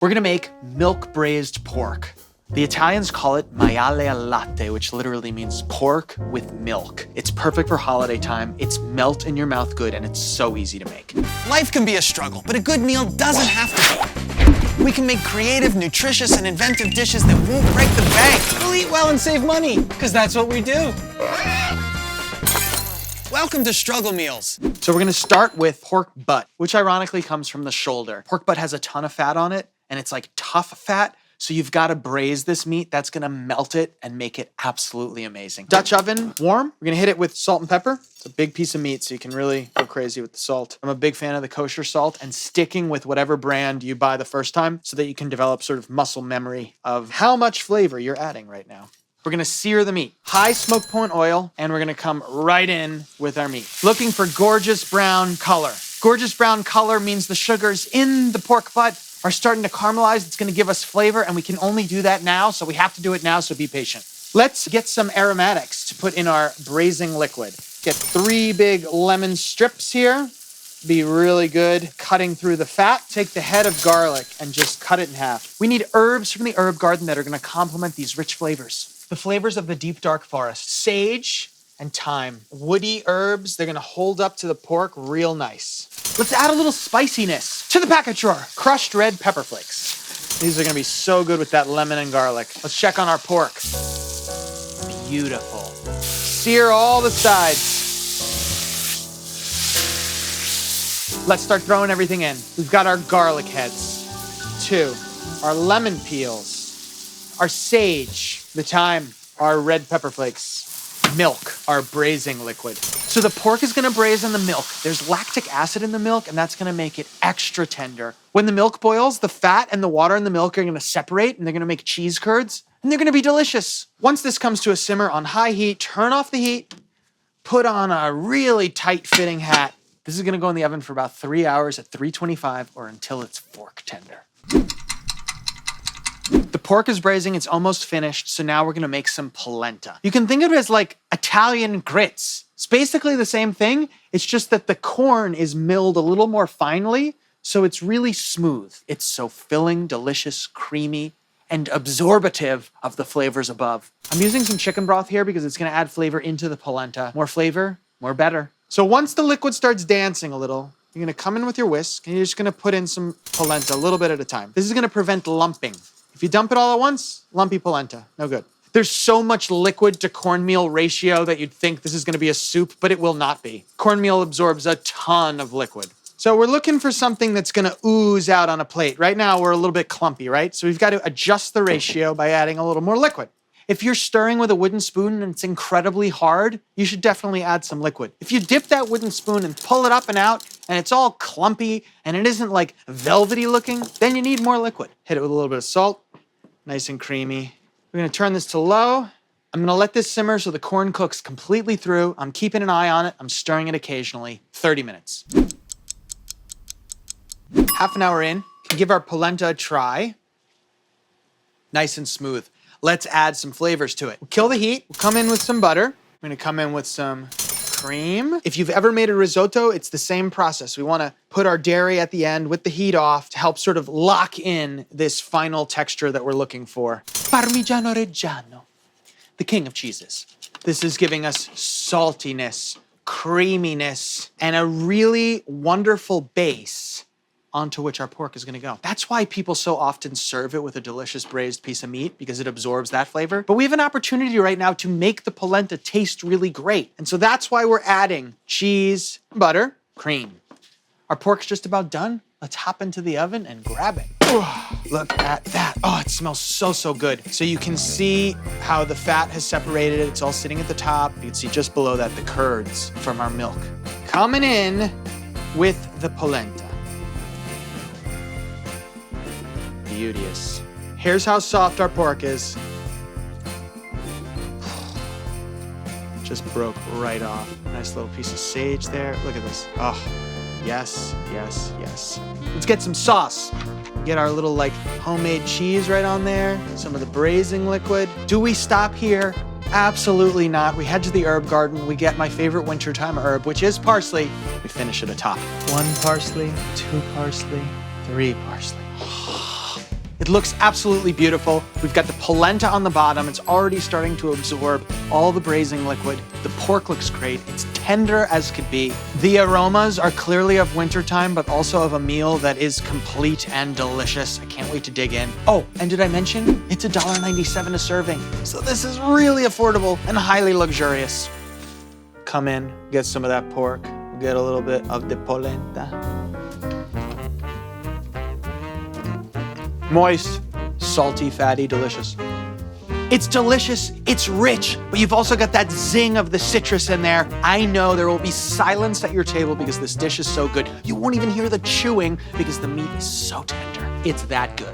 We're gonna make milk braised pork. The Italians call it maiale al latte, which literally means pork with milk. It's perfect for holiday time, it's melt in your mouth good, and it's so easy to make. Life can be a struggle, but a good meal doesn't have to be. We can make creative, nutritious, and inventive dishes that won't break the bank. We'll eat well and save money, because that's what we do. Welcome to Struggle Meals. So we're gonna start with pork butt, which ironically comes from the shoulder. Pork butt has a ton of fat on it, and it's like tough fat. So you've got to braise this meat. That's gonna melt it and make it absolutely amazing. Dutch oven, warm. We're gonna hit it with salt and pepper. It's a big piece of meat, so you can really go crazy with the salt. I'm a big fan of the kosher salt and sticking with whatever brand you buy the first time so that you can develop sort of muscle memory of how much flavor you're adding right now. We're gonna sear the meat. High smoke point oil, and we're gonna come right in with our meat. Looking for gorgeous brown color. Gorgeous brown color means the sugars in the pork butt are starting to caramelize. It's gonna give us flavor, and we can only do that now, so we have to do it now, so be patient. Let's get some aromatics to put in our braising liquid. Get 3 big lemon strips here. Be really good cutting through the fat. Take the head of garlic and just cut it in half. We need herbs from the herb garden that are gonna complement these rich flavors. The flavors of the deep dark forest. Sage and thyme. Woody herbs, they're gonna hold up to the pork real nice. Let's add a little spiciness to the packet drawer. Crushed red pepper flakes. These are gonna be so good with that lemon and garlic. Let's check on our pork. Beautiful. Sear all the sides. Let's start throwing everything in. We've got our garlic heads, 2, our lemon peels, our sage, the thyme, our red pepper flakes, milk, our braising liquid. So the pork is gonna braise in the milk. There's lactic acid in the milk, and that's gonna make it extra tender. When the milk boils, the fat and the water in the milk are gonna separate, and they're gonna make cheese curds, and they're gonna be delicious. Once this comes to a simmer on high heat, turn off the heat, put on a really tight-fitting hat. This is gonna go in the oven for about 3 hours at 325 or until it's fork tender. The pork is braising, it's almost finished, so now we're gonna make some polenta. You can think of it as like Italian grits. It's basically the same thing, it's just that the corn is milled a little more finely, so it's really smooth. It's so filling, delicious, creamy, and absorbative of the flavors above. I'm using some chicken broth here because it's gonna add flavor into the polenta. More flavor, more better. So once the liquid starts dancing a little, you're gonna come in with your whisk, and you're just gonna put in some polenta a little bit at a time. This is gonna prevent lumping. If you dump it all at once, lumpy polenta, no good. There's so much liquid to cornmeal ratio that you'd think this is gonna be a soup, but it will not be. Cornmeal absorbs a ton of liquid. So we're looking for something that's gonna ooze out on a plate. Right now, we're a little bit clumpy, right? So we've got to adjust the ratio by adding a little more liquid. If you're stirring with a wooden spoon and it's incredibly hard, you should definitely add some liquid. If you dip that wooden spoon and pull it up and out, and it's all clumpy, and it isn't like velvety looking, then you need more liquid. Hit it with a little bit of salt, nice and creamy. We're gonna turn this to low. I'm gonna let this simmer so the corn cooks completely through. I'm keeping an eye on it. I'm stirring it occasionally. 30 minutes. Half an hour in, can give our polenta a try. Nice and smooth. Let's add some flavors to it. We'll kill the heat. We'll come in with some butter. We're gonna come in with some cream. If you've ever made a risotto, it's the same process. We wanna put our dairy at the end with the heat off to help sort of lock in this final texture that we're looking for. Parmigiano Reggiano, the king of cheeses. This is giving us saltiness, creaminess, and a really wonderful base onto which our pork is gonna go. That's why people so often serve it with a delicious braised piece of meat, because it absorbs that flavor. But we have an opportunity right now to make the polenta taste really great. And so that's why we're adding cheese, butter, cream. Our pork's just about done. Let's hop into the oven and grab it. Look at that. Oh, it smells so, so good. So you can see how the fat has separated it. It's all sitting at the top. You can see just below that the curds from our milk. Coming in with the polenta. Beauteous. Here's how soft our pork is. Just broke right off. Nice little piece of sage there. Look at this. Oh, yes, yes, yes. Let's get some sauce. Get our little like homemade cheese right on there. Some of the braising liquid. Do we stop here? Absolutely not. We head to the herb garden. We get my favorite wintertime herb, which is parsley. We finish at the top. 1 parsley, 2 parsley, 3 parsley. It looks absolutely beautiful. We've got the polenta on the bottom. It's already starting to absorb all the braising liquid. The pork looks great. It's tender as could be. The aromas are clearly of wintertime, but also of a meal that is complete and delicious. I can't wait to dig in. Oh, and did I mention? It's $1.97 a serving. So this is really affordable and highly luxurious. Come in, get some of that pork, get a little bit of the polenta. Moist, salty, fatty, delicious. It's delicious, it's rich, but you've also got that zing of the citrus in there. I know there will be silence at your table because this dish is so good. You won't even hear the chewing because the meat is so tender. It's that good.